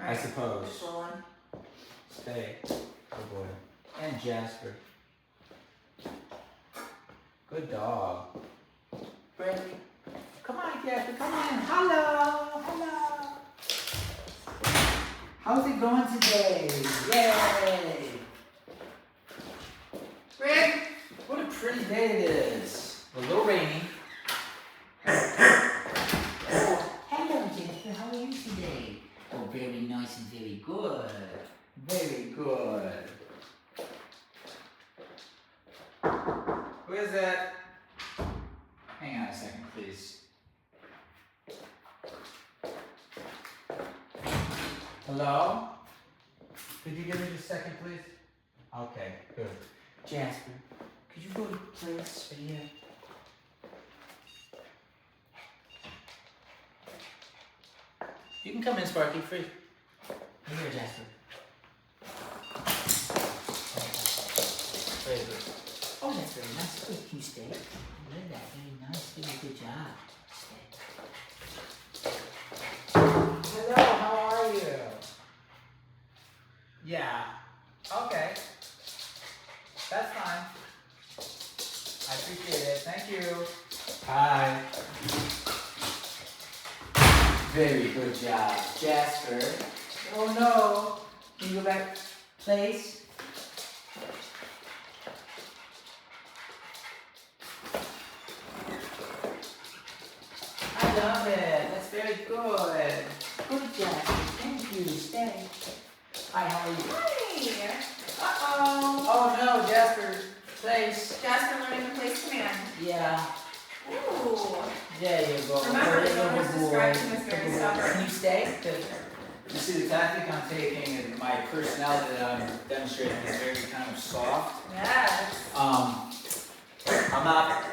I suppose. Rolling. Stay. Good boy. And Jasper. Good dog. Brady. Come on, Jasper. Come on. Hello. Hello. How's it going today? Yay. Rick. What a pretty day it is. A little rainy. Oh, hello, Jasper. How are you today? Oh, very nice and very good. Very good. Who is it? Hang on a second, please. Hello? Could you give me just a second, please? Okay, good. Jasper, could you go to place right here? You can come in, Sparky, free. Come here, Jasper. Very good. Oh, that's very nice. Good. Can you stay? Look at that. Very nice. You did a good job. Stay. Hello, how are you? Yeah. Okay. That's fine. I appreciate it. Thank you. Hi. Very good job, Jasper. Oh no. Can you go back, please? I love it. That's very good. Good, Jasper. Thank you. Stay. Hi, how are you? Hi. Oh no, Jasper. Place. Jasper learning the place command. Yeah. Ooh. There you go. Remember, Good no one's boy. described him as very Good boy. stubborn. Can you stay? Good. You see, the tactic I'm taking and my personality that I'm demonstrating is very kind of soft. Yes. I'm not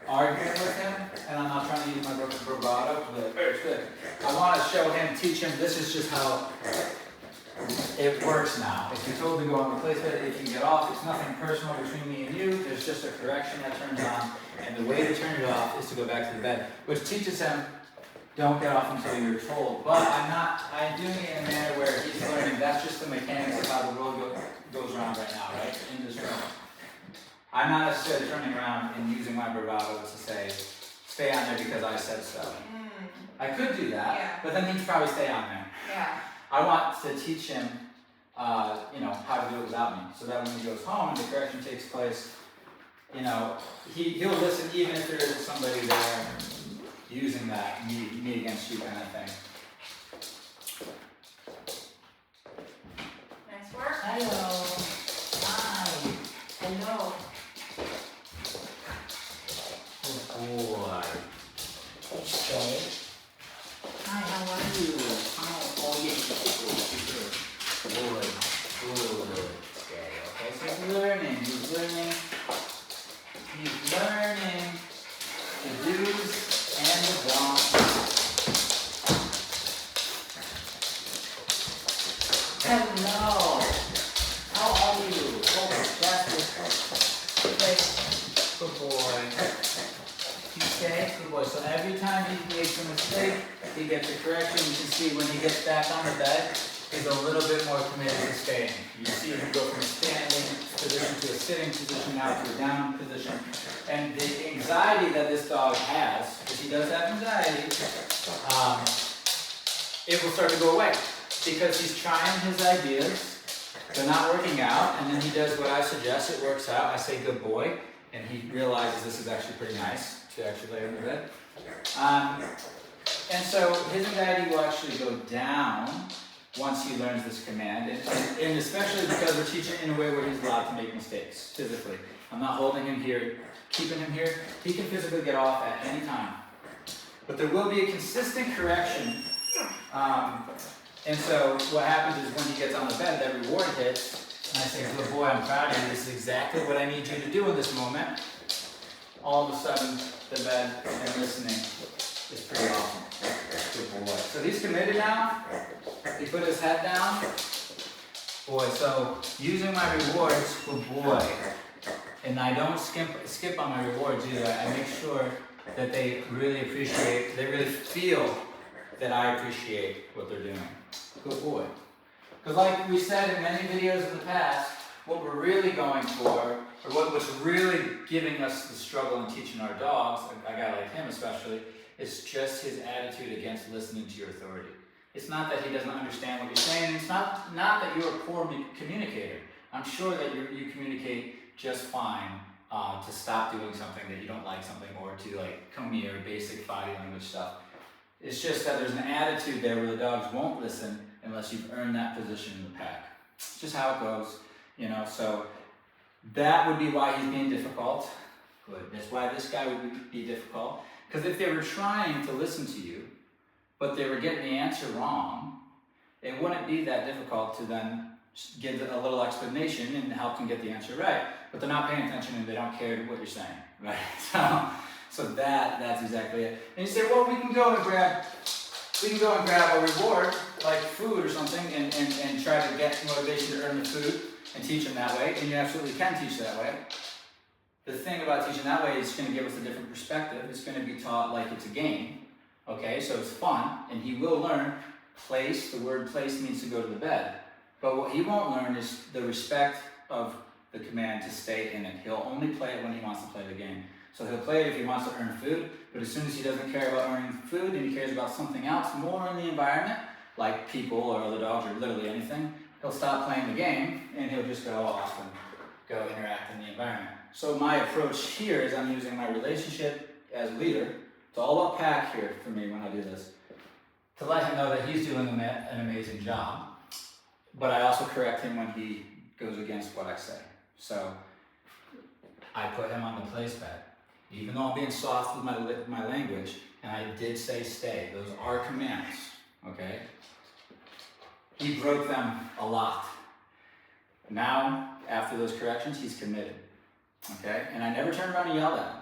arguing with him, and I'm not trying to use my bravado, but it's good. I want to show him, teach him, this is just how it works now. If you're told to go on the place bed, if you get off, it's nothing personal between me and you. There's just a correction that turns on, and the way to turn it off is to go back to the bed, which teaches him, don't get off until you're told. But I'm doing it in a manner where he's learning, that's just the mechanics of how the world goes around right now, right? In this room. I'm not necessarily turning around and using my bravado to say, stay on there because I said so. I could do that, Yeah. but then he'd probably stay on there. Yeah. I want to teach him, how to do it without me, so that when he goes home and the correction takes place, he'll listen even if there isn't somebody there using that me against you kind of thing. Nice work. Hello. Hi. Hello. Good boy. Okay. Hi, how are you? Oh, yes, good. Good. Okay, so he's learning. He's learning the do's and the don'ts. Hello. How are you? Oh, Jasper. Okay. Good boy. You stay? Good boy. So every time he makes a mistake, he gets a correction. You can see when he gets back on the bed, he's a little bit more committed to staying. You see him go from a standing position to a sitting position, now to a down position. And the anxiety that this dog has, because he does have anxiety, it will start to go away. Because he's trying his ideas, they're not working out, and then he does what I suggest, it works out. I say, good boy, and he realizes this is actually pretty nice to actually lay on the bed. And so his anxiety will actually go down once he learns this command, and especially because we're teaching in a way where he's allowed to make mistakes physically. I'm not holding him here, keeping him here. He can physically get off at any time. But there will be a consistent correction. And so what happens is when he gets on the bed, that reward hits, and I say, good boy, I'm proud of you. This is exactly what I need you to do in this moment. All of a sudden, the bed and listening is pretty awesome. Good boy. So he's committed now. He put his head down. Boy, so using my rewards, good boy. And I don't skip on my rewards either. I make sure that they really appreciate, they really feel that I appreciate what they're doing. good boy. Because like we said in many videos in the past, what we're really going for, or what's really giving us the struggle in teaching our dogs, a guy like him especially, is just his attitude against listening to your authority. It's not that he doesn't understand what you're saying, it's not that you're a poor communicator. I'm sure that you communicate just fine to stop doing something that you don't like something, or to like come here, basic body language stuff. It's just that there's an attitude there where the dogs won't listen unless you've earned that position in the pack. It's just how it goes, you know, so that would be why he's being difficult. Good, that's why this guy would be difficult. Because if they were trying to listen to you, but they were getting the answer wrong, it wouldn't be that difficult to then give a little explanation and help them get the answer right. But they're not paying attention and they don't care what you're saying, right? So that's exactly it. And you say, well, we can go and grab a reward, like food or something, and try to get motivation to earn the food and teach them that way. And you absolutely can teach that way. The thing about teaching that way is it's going to give us a different perspective. It's going to be taught like it's a game. Okay, so it's fun, and he will learn place. The word place means to go to the bed. But what he won't learn is the respect of the command to stay in it. He'll only play it when he wants to play the game. So he'll play it if he wants to earn food, but as soon as he doesn't care about earning food and he cares about something else more in the environment, like people or other dogs or literally anything, he'll stop playing the game and he'll just go off and go interact in the environment. So my approach here is I'm using my relationship as leader. It's all about pack here for me when I do this, to let him know that he's doing an amazing job, but I also correct him when he goes against what I say. So I put him on the place bed. Even though I'm being soft with my language, and I did say stay, those are commands, okay? He broke them a lot. Now, after those corrections, he's committed, okay? And I never turned around and yelled at him.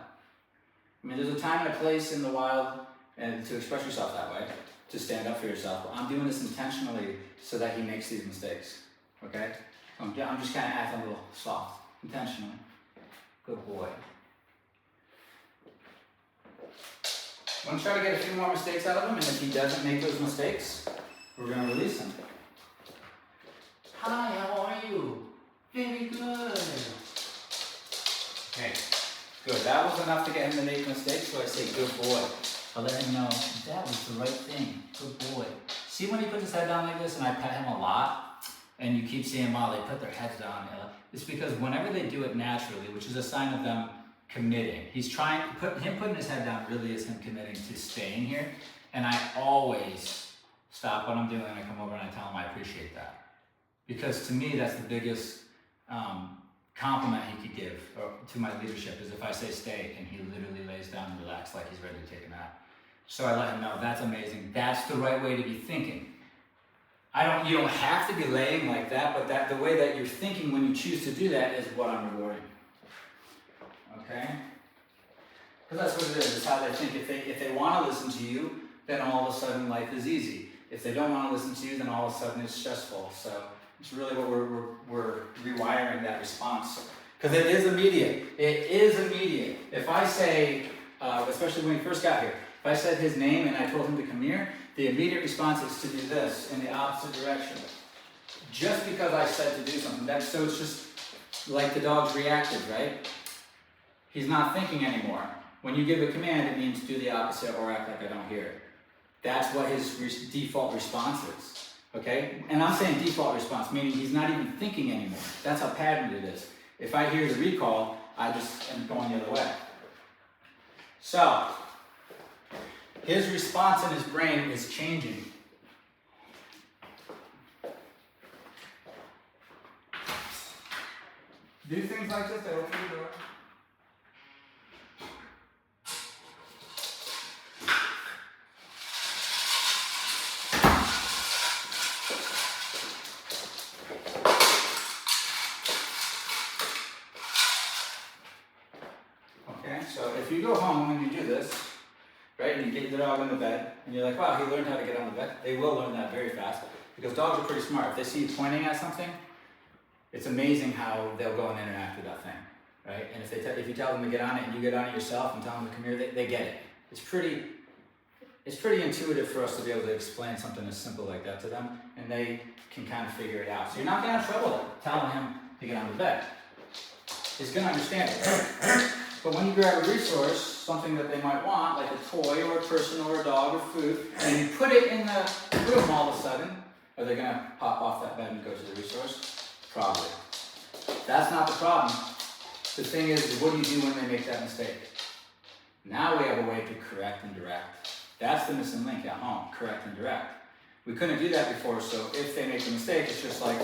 I mean, there's a time and a place in the wild and to express yourself that way, to stand up for yourself. But I'm doing this intentionally so that he makes these mistakes, okay? I'm just kind of acting a little soft, intentionally. Good boy. I'm going to try to get a few more mistakes out of him, and if he doesn't make those mistakes, we're going to release him. Hi, how are you? Very good. Okay, good. That was enough to get him to make mistakes, so I say, good boy. I let him know that was the right thing. Good boy. See when he puts his head down like this, and I pet him a lot, and you keep seeing while they put their heads down, it's because whenever they do it naturally, which is a sign of them committing. He's trying, him putting his head down really is him committing to staying here. And I always stop what I'm doing and I come over and I tell him I appreciate that. Because to me, that's the biggest compliment he could give to my leadership is if I say stay and he literally lays down and relaxes like he's ready to take a nap. So I let him know that's amazing. That's the right way to be thinking. You don't have to be laying like that, but the way that you're thinking when you choose to do that is what I'm rewarding. Okay? Because that's what it is. It's how they think. If they want to listen to you, then all of a sudden life is easy. If they don't want to listen to you, then all of a sudden it's stressful. So it's really what we're rewiring that response. Because it is immediate. It is immediate. If I say, especially when he first got here, if I said his name and I told him to come here, the immediate response is to do this in the opposite direction. Just because I said to do something. So it's just like the dog's reacted, right? He's not thinking anymore. When you give a command, it means do the opposite or act like I don't hear it. That's what his default response is, okay? And I'm saying default response, meaning he's not even thinking anymore. That's how patterned it is. If I hear the recall, I just am going the other way. So, his response in his brain is changing. Do things like this, I open the door. So if you go home and you do this, right, and you get the dog in the bed, and you're like, wow, he learned how to get on the bed. They will learn that very fast, because dogs are pretty smart. If they see you pointing at something, it's amazing how they'll go and interact with that thing, right? And if you tell them to get on it, and you get on it yourself and tell them to come here, they get it. it's pretty intuitive for us to be able to explain something as simple like that to them, and they can kind of figure it out. So you're not gonna have trouble telling him to get on the bed. He's gonna understand it. But when you grab a resource, something that they might want, like a toy or a person or a dog or food, and you put it in the room all of a sudden, are they gonna pop off that bed and go to the resource? Probably. That's not the problem. The thing is, what do you do when they make that mistake? Now we have a way to correct and direct. That's the missing link at home, correct and direct. We couldn't do that before, so if they make a mistake, it's just like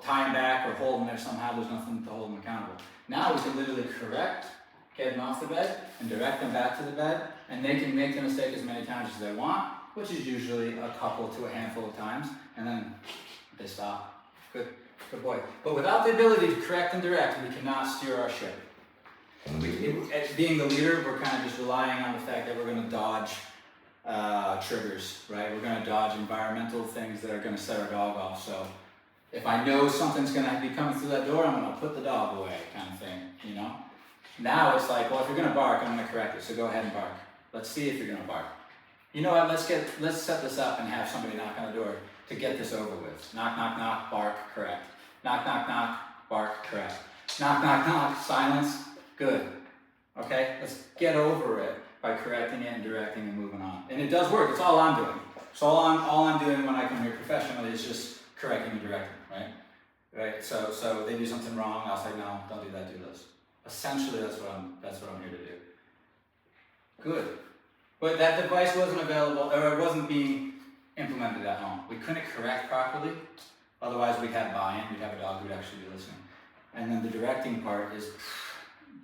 tie them back or hold them there somehow. There's nothing to hold them accountable. Now we can literally correct, get them off the bed, and direct them back to the bed, and they can make the mistake as many times as they want, which is usually a couple to a handful of times, and then they stop. Good boy. But without the ability to correct and direct, we cannot steer our ship. As being the leader, we're kind of just relying on the fact that we're going to dodge triggers, right? We're going to dodge environmental things that are going to set our dog off. So if I know something's going to be coming through that door, I'm going to put the dog away, kind of thing, you know? Now it's like, well, if you're going to bark, I'm going to correct it. So go ahead and bark. Let's see if you're going to bark. You know what? Let's set this up and have somebody knock on the door to get this over with. Knock, knock, knock, bark, correct. Knock, knock, knock, bark, correct. Knock, knock, knock, silence, good. Okay, let's get over it by correcting it and directing and moving on. And it does work, it's all I'm doing. So all I'm doing when I come here professionally is just correcting and directing, right? Right, so they do something wrong, I'll say, no, don't do that, do this. Essentially, that's what I'm here to do. Good. But that device wasn't available, or it wasn't being implemented at home. We couldn't correct properly, otherwise we'd have buy-in, we'd have a dog who'd actually be listening. And then the directing part is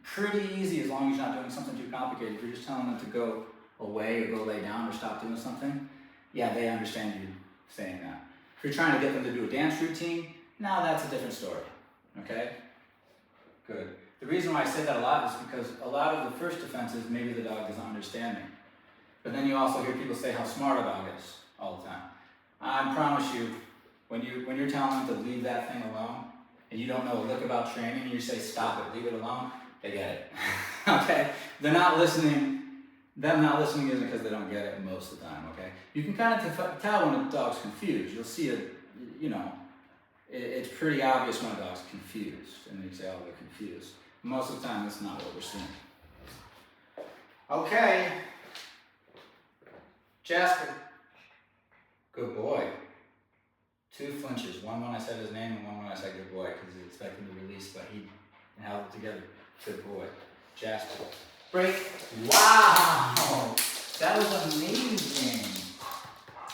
pretty easy as long as you're not doing something too complicated. If you're just telling them to go away or go lay down or stop doing something, yeah, they understand you saying that. If you're trying to get them to do a dance routine, now that's a different story, okay? Good. The reason why I say that a lot is because a lot of the first defense is maybe the dog doesn't understand me. But then you also hear people say how smart a dog is all the time. I promise you, when you're telling them to leave that thing alone, and you don't know a lick about training, and you say stop it, leave it alone, they get it. Okay? They're not listening. Them not listening isn't because they don't get it most of the time, okay? You can kind of tell when a dog's confused. You'll see it, you know, it's pretty obvious when a dog's confused, and you say, oh, they're confused. Most of the time, that's not what we're seeing. Okay. Jasper. Good boy. 2 flinches. One when I said his name and one when I said good boy, because he expected to release, but he held it together. Good boy. Jasper. Break. Wow! That was amazing.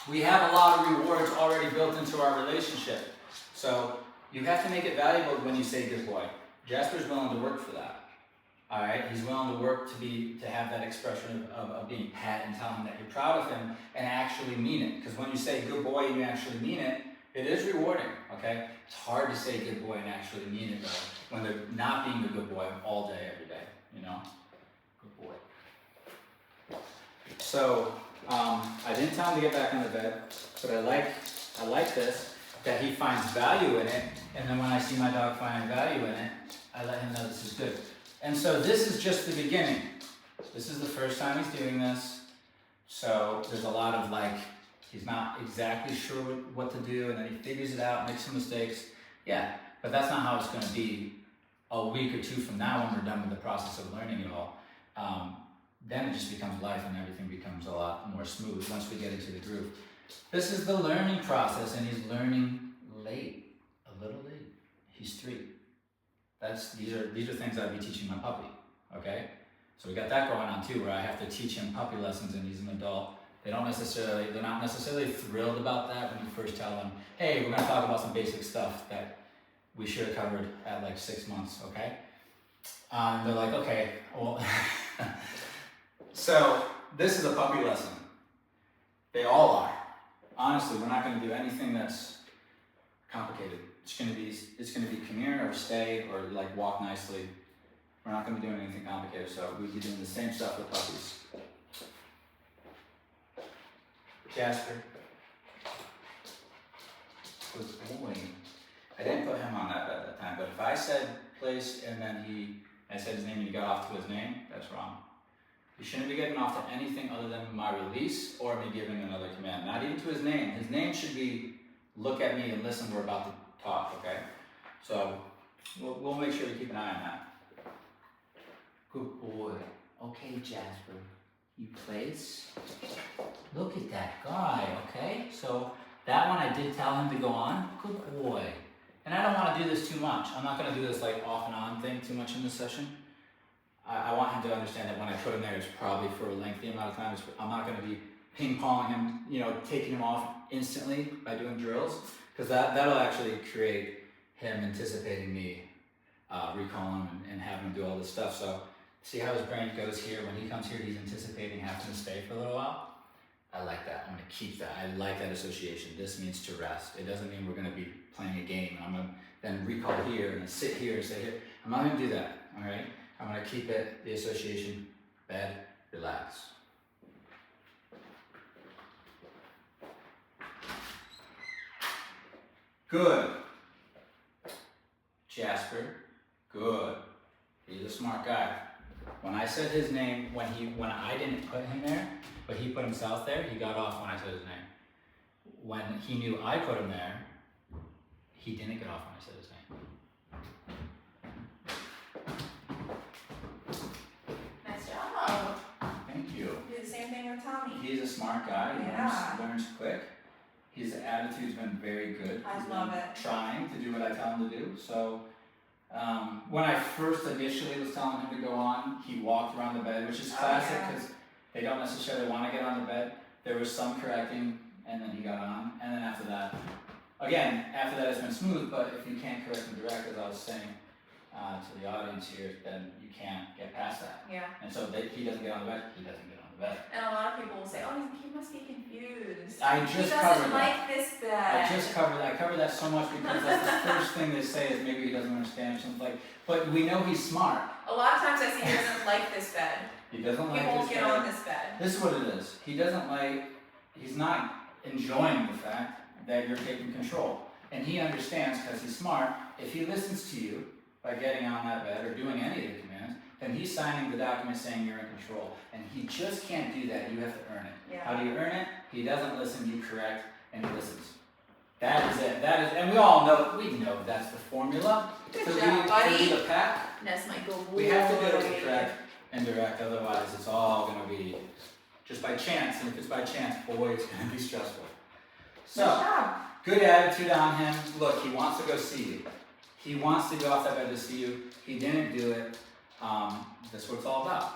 We have a lot of rewards already built into our relationship. So you have to make it valuable when you say good boy. Jasper's willing to work for that. All right, he's willing to work to have that expression of being pat and telling him that you're proud of him and actually mean it. Because when you say good boy and you actually mean it, it is rewarding, okay? It's hard to say good boy and actually mean it though, when they're not being a good boy all day, every day, you know? Good boy. So, I didn't tell him to get back on the bed, but I like this, that he finds value in it, and then when I see my dog finding value in it, I let him know this is good. And so this is just the beginning. This is the first time he's doing this. So there's a lot of like, he's not exactly sure what to do, and then he figures it out, makes some mistakes. Yeah, but that's not how it's going to be a week or 2 from now when we're done with the process of learning it all. Then it just becomes life and everything becomes a lot more smooth once we get into the groove. This is the learning process, and he's learning late, a little late. He's 3. These are things I'd be teaching my puppy, okay? So we got that going on too, where I have to teach him puppy lessons, and he's an adult. They're not necessarily thrilled about that when you first tell them, hey, we're gonna talk about some basic stuff that we should have covered at like 6 months, okay? They're like, okay, well, so this is a puppy lesson. They all are. Honestly, we're not gonna do anything that's complicated. It's gonna be come here or stay or like walk nicely. We're not gonna be doing anything complicated, so we'll be doing the same stuff with puppies. Jasper. Good boy. I didn't put him on that bed that time, but if I said place and then I said his name and he got off to his name, that's wrong. You shouldn't be getting off to anything other than my release or me giving another command. Not even to his name. His name should be, look at me and listen, we're about to talk, okay? So, we'll make sure to keep an eye on that. Good boy. Okay, Jasper. You place. Look at that guy, okay? So, that one I did tell him to go on. Good boy. And I don't want to do this too much. I'm not going to do this like off and on thing too much in this session. I want him to understand that when I put him there, it's probably for a lengthy amount of time. I'm not going to be ping-ponging him, you know, taking him off instantly by doing drills, because that'll actually create him anticipating me recalling him and having him do all this stuff. So see how his brain goes here? When he comes here, he's anticipating having to stay for a little while. I like that. I'm going to keep that. I like that association. This means to rest. It doesn't mean we're going to be playing a game and I'm going to then recall here and then sit here and stay here. I'm not going to do that, all right? I'm going to keep it, the association, bed, relax. Good. Jasper, good. He's a smart guy. When I said his name, when I didn't put him there, but he put himself there, he got off when I said his name. When he knew I put him there, he didn't get off when I said his name. Nice job. Thank you. Do the same thing with Tommy. He's a smart guy. He Yeah. learns quick. His attitude's been very good. I He's love been it. trying to do what I tell him to do. So when I first initially was telling him to go on, he walked around the bed, which is classic yeah. because they don't necessarily want to get on the bed. There was some correcting, and then he got on. And then after that, again, after that it's been smooth, but if you can't correct and direct, as I was saying to the audience here, then you can't get past that. Yeah. And so he doesn't get on the bed, he doesn't get on the bed. And a lot of people will say, oh, he must be confused. I He just doesn't covered that. like this bed. I covered that so much because that's the first thing they say is maybe he doesn't understand or something like. But we know he's smart. A lot of times I see he doesn't like this bed. He doesn't like He won't this get bed. on this bed. This is what it is. He's not enjoying the fact that you're taking control. And he understands because he's smart. If he listens to you by getting on that bed or doing any of the commands, then he's signing the document saying you're in control. And he just can't do that. You have to earn it. Yeah. How do you earn it? He doesn't listen, you correct, and he listens. That is it. And we all know, that's the formula. Good to job, lead, buddy. To lead a pack. That's my good boy. We have to be able to correct and direct, otherwise it's all going to be just by chance. And if it's by chance, boy, it's going to be stressful. So, Good job. good attitude on him. Look, he wants to go see you. He wants to go off that bed to see you. He didn't do it. That's what it's all about.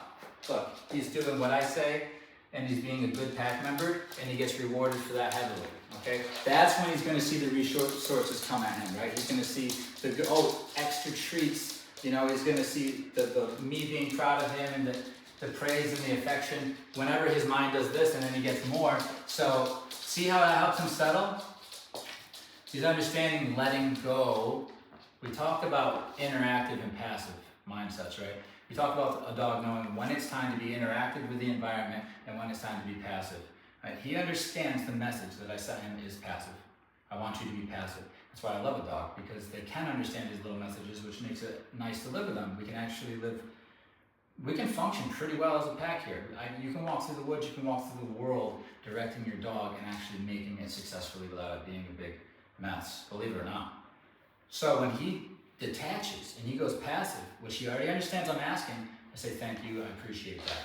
Look, he's doing what I say, and he's being a good pack member, and he gets rewarded for that heavily. Okay? That's when he's going to see the resources come at him, right? He's going to see extra treats. You know, he's going to see the me being proud of him and the praise and the affection whenever his mind does this, and then he gets more. So, see how that helps him settle? He's understanding letting go. We talked about interactive and passive mindsets, right? We talked about a dog knowing when it's time to be interactive with the environment and when it's time to be passive. Right? He understands the message that I sent him is passive. I want you to be passive. That's why I love a dog, because they can understand these little messages, which makes it nice to live with them. We can function pretty well as a pack here. You can walk through the woods, you can walk through the world directing your dog and actually making it successfully without it being a big mess, believe it or not. So when he detaches and he goes passive, which he already understands I'm asking, I say thank you, I appreciate that.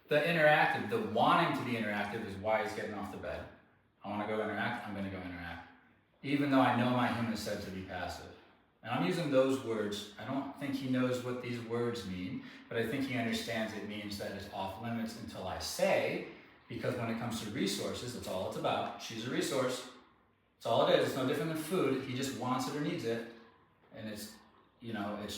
The interactive, the wanting to be interactive is why he's getting off the bed. I want to go interact, I'm going to go interact. Even though I know my human said to be passive. And I'm using those words. I don't think he knows what these words mean, but I think he understands it means that it's off limits until I say, because when it comes to resources, that's all it's about. She's a resource. That's all it is. It's no different than food. He just wants it or needs it. And it's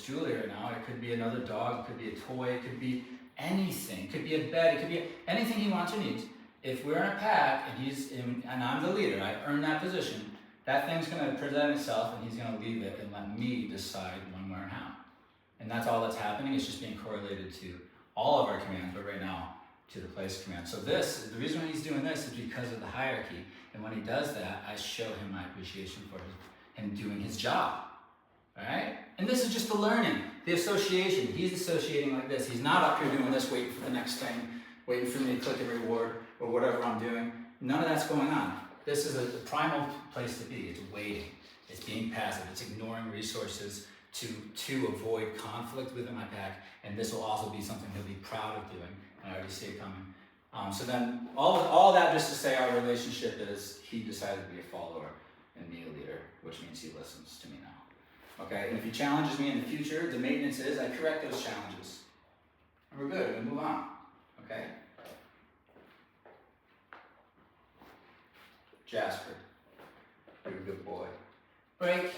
Julie right now. It could be another dog. It could be a toy. It could be anything. It could be a bed. It could be anything he wants or needs. If we're in a pack and I'm the leader, I earn that position, that thing's going to present itself and he's going to leave it and let me decide when, where, and how. And that's all that's happening. It's just being correlated to all of our commands, but right now to the place command. So the reason why he's doing this is because of the hierarchy. And when he does that, I show him my appreciation for him doing his job. Alright? And this is just the learning, the association. He's associating like this. He's not up here doing this, waiting for the next thing, waiting for me to click a reward or whatever I'm doing. None of that's going on. This is a primal place to be. It's waiting. It's being passive. It's ignoring resources to avoid conflict within my pack. And this will also be something he'll be proud of doing. And I already see it coming. So then all that just to say our relationship is he decided to be a follower and me a leader, which means he listens to me now. Okay, and if he challenges me in the future, the maintenance is I correct those challenges. And we're good, we move on. Okay? Jasper, you're a good boy. Break.